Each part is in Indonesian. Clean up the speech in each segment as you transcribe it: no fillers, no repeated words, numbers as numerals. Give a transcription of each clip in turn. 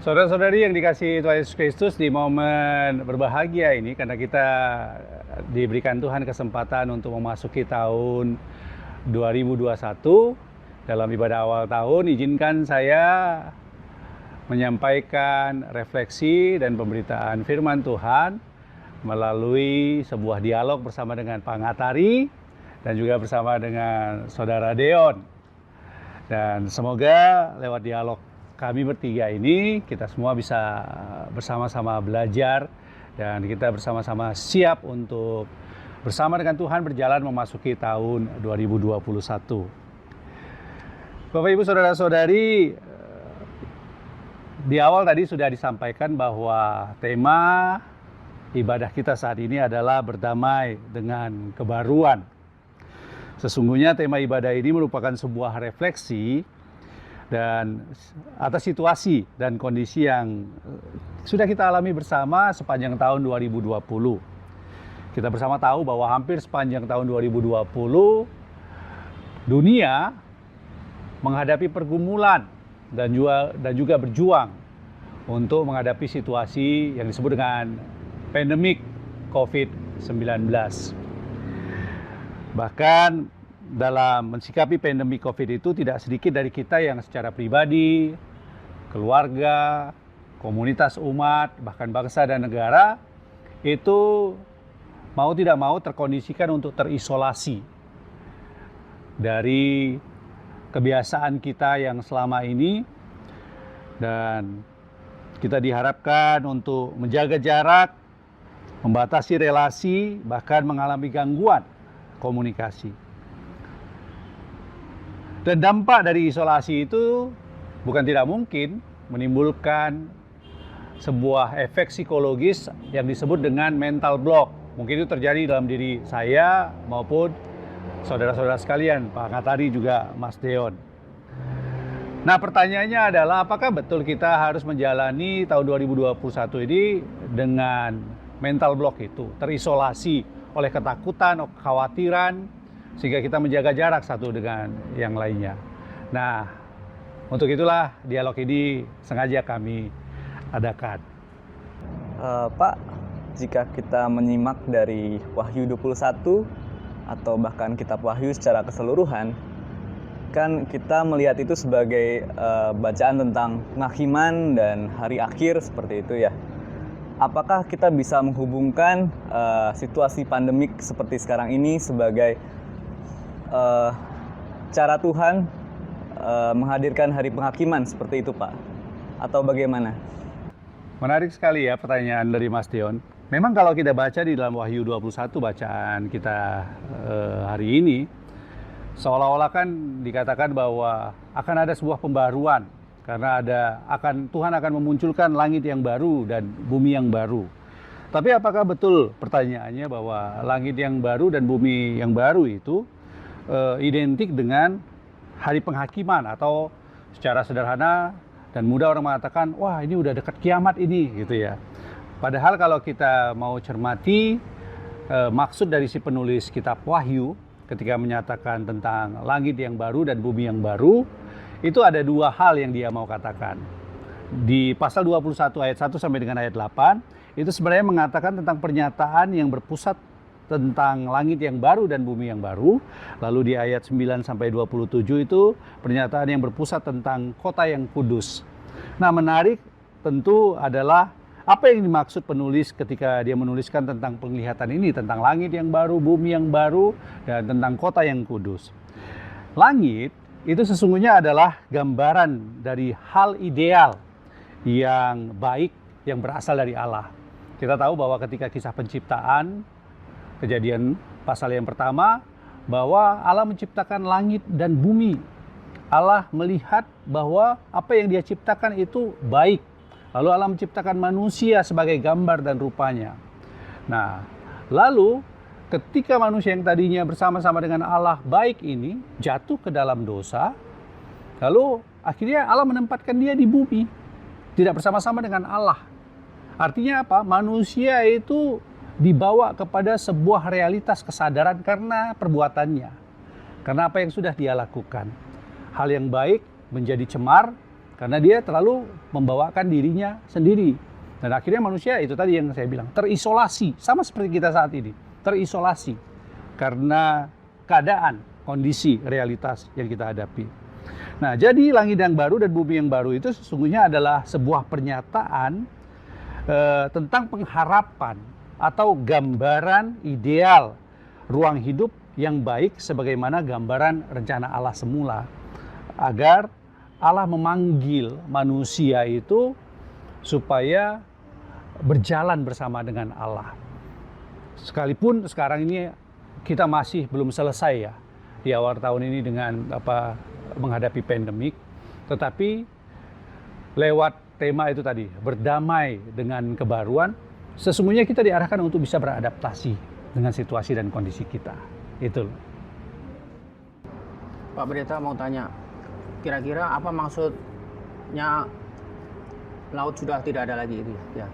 Saudara-saudari yang dikasihi Tuhan Yesus Kristus, di momen berbahagia ini karena kita diberikan Tuhan kesempatan untuk memasuki tahun 2021 dalam ibadah awal tahun, izinkan saya menyampaikan refleksi dan pemberitaan firman Tuhan melalui sebuah dialog bersama dengan Pak Ngatari dan juga bersama dengan Saudara Deon. Dan semoga lewat dialog kami bertiga ini kita semua bisa bersama-sama belajar dan kita bersama-sama siap untuk bersama dengan Tuhan berjalan memasuki tahun 2021. Bapak Ibu Saudara-saudari, di awal tadi sudah disampaikan bahwa tema ibadah kita saat ini adalah berdamai dengan kebaruan. Sesungguhnya tema ibadah ini merupakan sebuah refleksi dan atas situasi dan kondisi yang sudah kita alami bersama sepanjang tahun 2020. Kita bersama tahu bahwa hampir sepanjang tahun 2020 dunia menghadapi pergumulan dan juga berjuang untuk menghadapi situasi yang disebut dengan pandemik COVID-19. Bahkan dalam mensikapi pandemi COVID itu tidak sedikit dari kita yang secara pribadi, keluarga, komunitas umat, bahkan bangsa dan negara itu mau tidak mau terkondisikan untuk terisolasi dari kebiasaan kita yang selama ini, dan kita diharapkan untuk menjaga jarak, membatasi relasi, bahkan mengalami gangguan komunikasi. Dan dampak dari isolasi itu bukan tidak mungkin menimbulkan sebuah efek psikologis yang disebut dengan mental block. Mungkin itu terjadi dalam diri saya maupun saudara-saudara sekalian, Pak Ngatari juga Mas Deon. Nah, pertanyaannya adalah apakah betul kita harus menjalani tahun 2021 ini dengan mental block itu, terisolasi oleh ketakutan, kekhawatiran, sehingga kita menjaga jarak satu dengan yang lainnya. Nah, untuk itulah dialog ini sengaja kami adakan. Pak, jika kita menyimak dari Wahyu 21 atau bahkan kitab Wahyu secara keseluruhan, kan kita melihat itu sebagai bacaan tentang penghakiman dan hari akhir seperti itu ya. Apakah kita bisa menghubungkan situasi pandemik seperti sekarang ini sebagai cara Tuhan menghadirkan hari penghakiman seperti itu, Pak? Atau bagaimana? Menarik sekali ya pertanyaan dari Mas Deon. Memang kalau kita baca di dalam Wahyu 21 bacaan kita hari ini, seolah-olah kan dikatakan bahwa akan ada sebuah pembaruan karena Tuhan akan memunculkan langit yang baru dan bumi yang baru. Tapi apakah betul pertanyaannya bahwa langit yang baru dan bumi yang baru itu identik dengan hari penghakiman, atau secara sederhana dan mudah orang mengatakan, wah ini udah dekat kiamat ini gitu ya. Padahal kalau kita mau cermati maksud dari si penulis kitab Wahyu ketika menyatakan tentang langit yang baru dan bumi yang baru, itu ada dua hal yang dia mau katakan. Di pasal 21 ayat 1 sampai dengan ayat 8, itu sebenarnya mengatakan tentang pernyataan yang berpusat tentang langit yang baru dan bumi yang baru. Lalu di ayat 9 sampai 27 itu pernyataan yang berpusat tentang kota yang kudus. Nah, menarik tentu adalah apa yang dimaksud penulis ketika dia menuliskan tentang penglihatan ini, tentang langit yang baru, bumi yang baru, dan tentang kota yang kudus. Langit itu sesungguhnya adalah gambaran dari hal ideal yang baik yang berasal dari Allah. Kita tahu bahwa ketika kisah penciptaan, Kejadian pasal yang pertama, bahwa Allah menciptakan langit dan bumi. Allah melihat bahwa apa yang dia ciptakan itu baik. Lalu Allah menciptakan manusia sebagai gambar dan rupanya. Nah, lalu ketika manusia yang tadinya bersama-sama dengan Allah baik ini jatuh ke dalam dosa, lalu akhirnya Allah menempatkan dia di bumi, tidak bersama-sama dengan Allah. Artinya apa? Manusia itu dibawa kepada sebuah realitas kesadaran karena perbuatannya, karena apa yang sudah dia lakukan. Hal yang baik menjadi cemar, karena dia terlalu membawakan dirinya sendiri. Dan akhirnya manusia itu tadi yang saya bilang, terisolasi, sama seperti kita saat ini, terisolasi karena keadaan, kondisi, realitas yang kita hadapi. Nah, jadi langit yang baru dan bumi yang baru itu sesungguhnya adalah sebuah pernyataan tentang pengharapan atau gambaran ideal ruang hidup yang baik sebagaimana gambaran rencana Allah semula, agar Allah memanggil manusia itu supaya berjalan bersama dengan Allah. Sekalipun sekarang ini kita masih belum selesai ya di awal tahun ini dengan menghadapi pandemik, tetapi lewat tema itu tadi, berdamai dengan kebaruan, sesungguhnya kita diarahkan untuk bisa beradaptasi dengan situasi dan kondisi kita. Itu. Pak Pendeta mau tanya, kira-kira apa maksudnya laut sudah tidak ada lagi itu ya?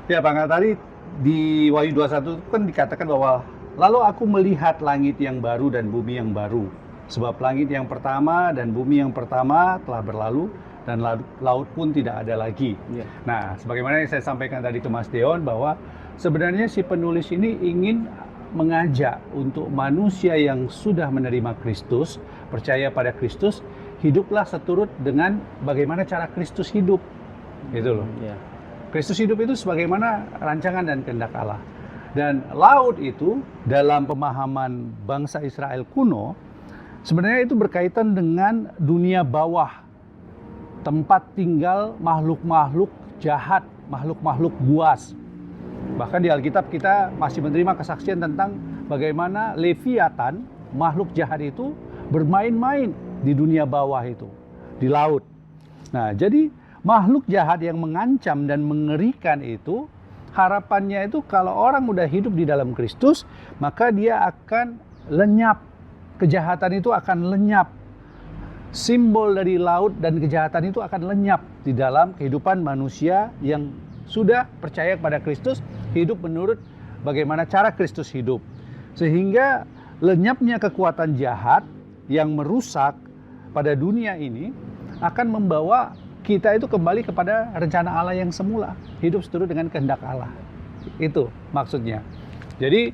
Ya Pak Angga, tadi di Wahyu 21 kan dikatakan bahwa lalu aku melihat langit yang baru dan bumi yang baru, sebab langit yang pertama dan bumi yang pertama telah berlalu dan laut pun tidak ada lagi. Ya. Nah, sebagaimana yang saya sampaikan tadi ke Mas Deon, bahwa sebenarnya si penulis ini ingin mengajak untuk manusia yang sudah menerima Kristus, percaya pada Kristus, hiduplah seturut dengan bagaimana cara Kristus hidup. Gitu loh. Ya. Kristus hidup itu sebagaimana rancangan dan kehendak Allah. Dan laut itu dalam pemahaman bangsa Israel kuno, sebenarnya itu berkaitan dengan dunia bawah, tempat tinggal makhluk-makhluk jahat, makhluk-makhluk buas. Bahkan di Alkitab kita masih menerima kesaksian tentang bagaimana Leviathan, makhluk jahat itu bermain-main di dunia bawah itu, di laut. Nah, jadi makhluk jahat yang mengancam dan mengerikan itu, harapannya itu kalau orang udah hidup di dalam Kristus, maka dia akan lenyap. Kejahatan itu akan lenyap. Simbol dari laut dan kejahatan itu akan lenyap di dalam kehidupan manusia yang sudah percaya kepada Kristus, hidup menurut bagaimana cara Kristus hidup. Sehingga lenyapnya kekuatan jahat yang merusak pada dunia ini akan membawa kita itu kembali kepada rencana Allah yang semula, hidup seturut dengan kehendak Allah. Itu maksudnya. Jadi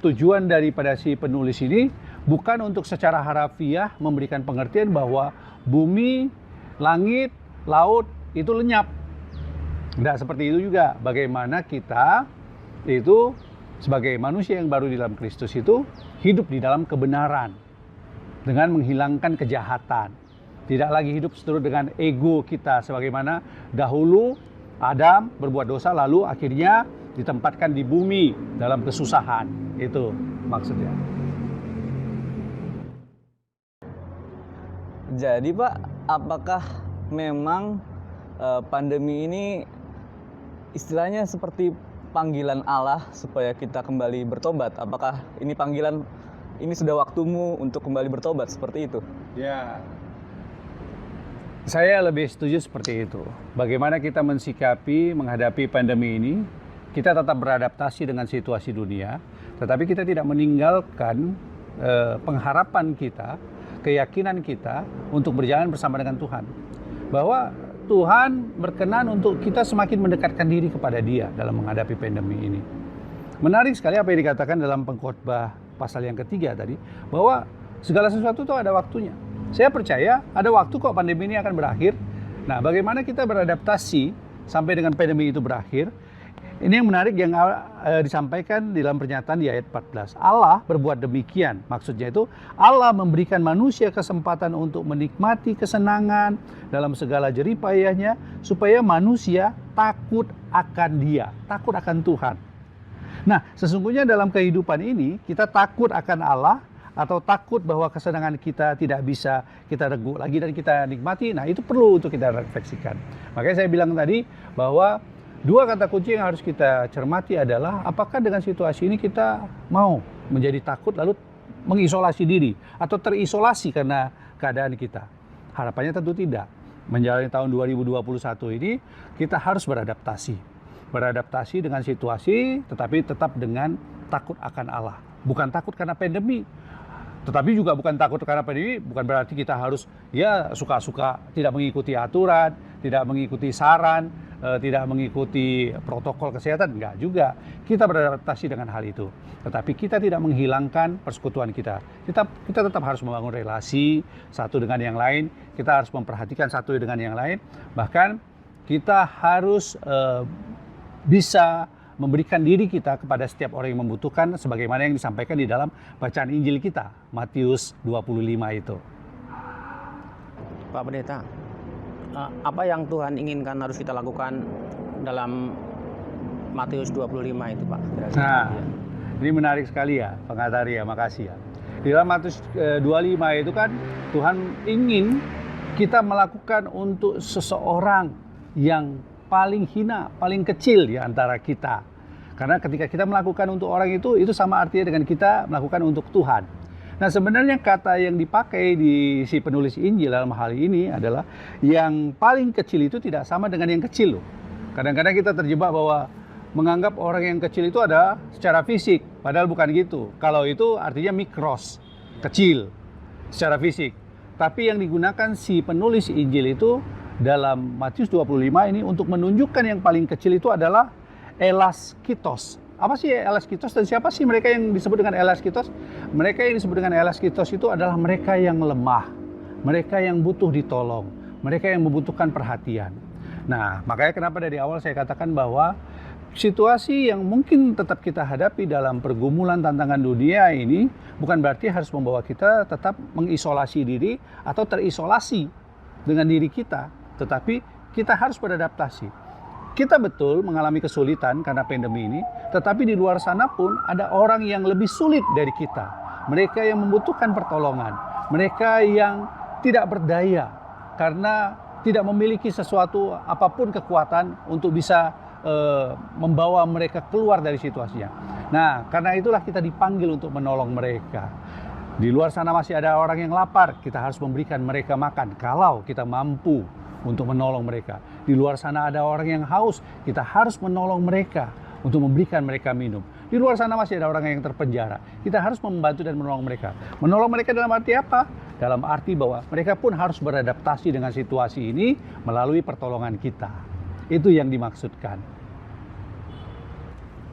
tujuan daripada si penulis ini bukan untuk secara harafiah memberikan pengertian bahwa bumi, langit, laut itu lenyap. Tidak seperti itu juga. Bagaimana kita itu sebagai manusia yang baru di dalam Kristus itu hidup di dalam kebenaran dengan menghilangkan kejahatan. Tidak lagi hidup seturut dengan ego kita sebagaimana dahulu Adam berbuat dosa lalu akhirnya ditempatkan di bumi dalam kesusahan. Itu maksudnya. Jadi Pak, apakah memang pandemi ini istilahnya seperti panggilan Allah supaya kita kembali bertobat? Apakah ini panggilan, ini sudah waktumu untuk kembali bertobat, seperti itu? Ya, saya lebih setuju seperti itu. Bagaimana kita mensikapi, menghadapi pandemi ini, kita tetap beradaptasi dengan situasi dunia, tetapi kita tidak meninggalkan pengharapan kita, keyakinan kita untuk berjalan bersama dengan Tuhan. Bahwa Tuhan berkenan untuk kita semakin mendekatkan diri kepada Dia dalam menghadapi pandemi ini. Menarik sekali apa yang dikatakan dalam Pengkhotbah pasal yang ketiga tadi, bahwa segala sesuatu itu ada waktunya. Saya percaya ada waktu kok pandemi ini akan berakhir. Nah, bagaimana kita beradaptasi sampai dengan pandemi itu berakhir? Ini yang menarik yang disampaikan di dalam pernyataan di ayat 14. Allah berbuat demikian. Maksudnya itu Allah memberikan manusia kesempatan untuk menikmati kesenangan dalam segala jerih payahnya supaya manusia takut akan Dia, takut akan Tuhan. Nah, sesungguhnya dalam kehidupan ini kita takut akan Allah atau takut bahwa kesenangan kita tidak bisa kita regu lagi dan kita nikmati. Nah, itu perlu untuk kita refleksikan. Makanya saya bilang tadi bahwa dua kata kunci yang harus kita cermati adalah apakah dengan situasi ini kita mau menjadi takut lalu mengisolasi diri atau terisolasi karena keadaan kita. Harapannya tentu tidak. Menjalani tahun 2021 ini kita harus beradaptasi. Beradaptasi dengan situasi tetapi tetap dengan takut akan Allah. Bukan takut karena pandemi. Tetapi juga bukan takut karena pandemi, bukan berarti kita harus ya suka-suka tidak mengikuti aturan, tidak mengikuti saran, tidak mengikuti protokol kesehatan, enggak juga. Kita beradaptasi dengan hal itu. Tetapi kita tidak menghilangkan persekutuan kita. Kita tetap harus membangun relasi satu dengan yang lain, kita harus memperhatikan satu dengan yang lain, bahkan kita harus bisa memberikan diri kita kepada setiap orang yang membutuhkan sebagaimana yang disampaikan di dalam bacaan Injil kita, Matius 25 itu. Pak Pendeta, apa yang Tuhan inginkan harus kita lakukan dalam Matius 25 itu, Pak? Nah, ini menarik sekali ya, Pak Gatari ya, makasih ya. Di dalam Matius 25 itu kan Tuhan ingin kita melakukan untuk seseorang yang paling hina, paling kecil di antara kita. Karena ketika kita melakukan untuk orang itu sama artinya dengan kita melakukan untuk Tuhan. Nah, sebenarnya kata yang dipakai di si penulis Injil dalam hal ini adalah yang paling kecil itu tidak sama dengan yang kecil loh. Kadang-kadang kita terjebak bahwa menganggap orang yang kecil itu ada secara fisik, padahal bukan gitu. Kalau itu artinya mikros, kecil secara fisik. Tapi yang digunakan si penulis Injil itu dalam Matius 25 ini untuk menunjukkan yang paling kecil itu adalah elaskitos. Apa sih elaskitos dan siapa sih mereka yang disebut dengan elaskitos? Mereka yang disebut dengan elaskitos itu adalah mereka yang lemah, mereka yang butuh ditolong, mereka yang membutuhkan perhatian. Nah, makanya kenapa dari awal saya katakan bahwa situasi yang mungkin tetap kita hadapi dalam pergumulan tantangan dunia ini bukan berarti harus membawa kita tetap mengisolasi diri atau terisolasi dengan diri kita. Tetapi kita harus beradaptasi. Kita betul mengalami kesulitan karena pandemi ini, tetapi di luar sana pun ada orang yang lebih sulit dari kita. Mereka yang membutuhkan pertolongan, mereka yang tidak berdaya karena tidak memiliki sesuatu apapun kekuatan untuk bisa membawa mereka keluar dari situasinya. Nah, karena itulah kita dipanggil untuk menolong mereka. Di luar sana masih ada orang yang lapar, kita harus memberikan mereka makan kalau kita mampu untuk menolong mereka. Di luar sana ada orang yang haus, kita harus menolong mereka untuk memberikan mereka minum. Di luar sana masih ada orang yang terpenjara, kita harus membantu dan menolong mereka. Menolong mereka dalam arti apa? Dalam arti bahwa mereka pun harus beradaptasi dengan situasi ini melalui pertolongan kita. Itu yang dimaksudkan.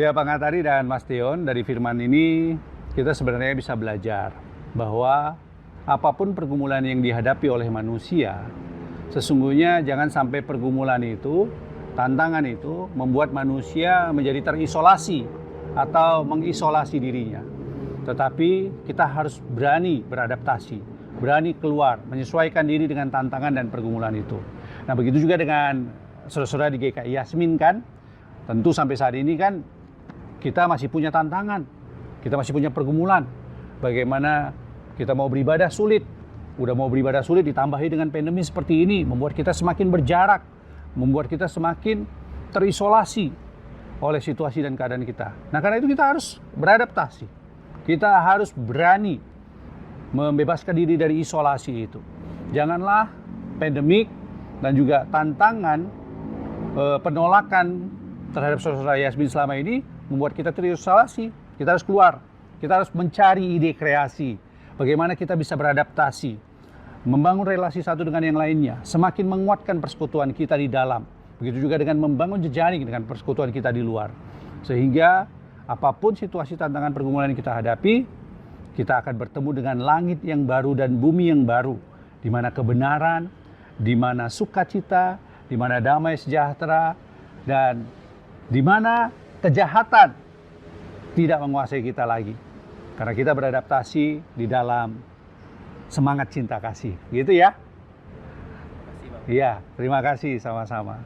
Ya, Pak Gatari dan Mas Tion, dari firman ini kita sebenarnya bisa belajar bahwa apapun pergumulan yang dihadapi oleh manusia, sesungguhnya jangan sampai pergumulan itu, tantangan itu membuat manusia menjadi terisolasi atau mengisolasi dirinya. Tetapi kita harus berani beradaptasi, berani keluar, menyesuaikan diri dengan tantangan dan pergumulan itu. Nah, begitu juga dengan saudara-saudara di GKI Yasmin kan, tentu sampai saat ini kan kita masih punya tantangan, kita masih punya pergumulan. Bagaimana kita mau beribadah sulit, udah mau beribadah sulit ditambahi dengan pandemi seperti ini, membuat kita semakin berjarak, membuat kita semakin terisolasi oleh situasi dan keadaan kita. Nah, karena itu kita harus beradaptasi. Kita harus berani membebaskan diri dari isolasi itu. Janganlah pandemik dan juga tantangan penolakan terhadap saudara Yasmin selama ini membuat kita terisolasi. Kita harus keluar. Kita harus mencari ide kreasi. Bagaimana kita bisa beradaptasi, membangun relasi satu dengan yang lainnya, semakin menguatkan persekutuan kita di dalam. Begitu juga dengan membangun jejaring dengan persekutuan kita di luar. Sehingga apapun situasi tantangan pergumulan yang kita hadapi, kita akan bertemu dengan langit yang baru dan bumi yang baru, di mana kebenaran, di mana sukacita, di mana damai sejahtera, dan di mana kejahatan tidak menguasai kita lagi. Karena kita beradaptasi di dalam semangat cinta kasih. Gitu ya? Iya, terima kasih sama-sama.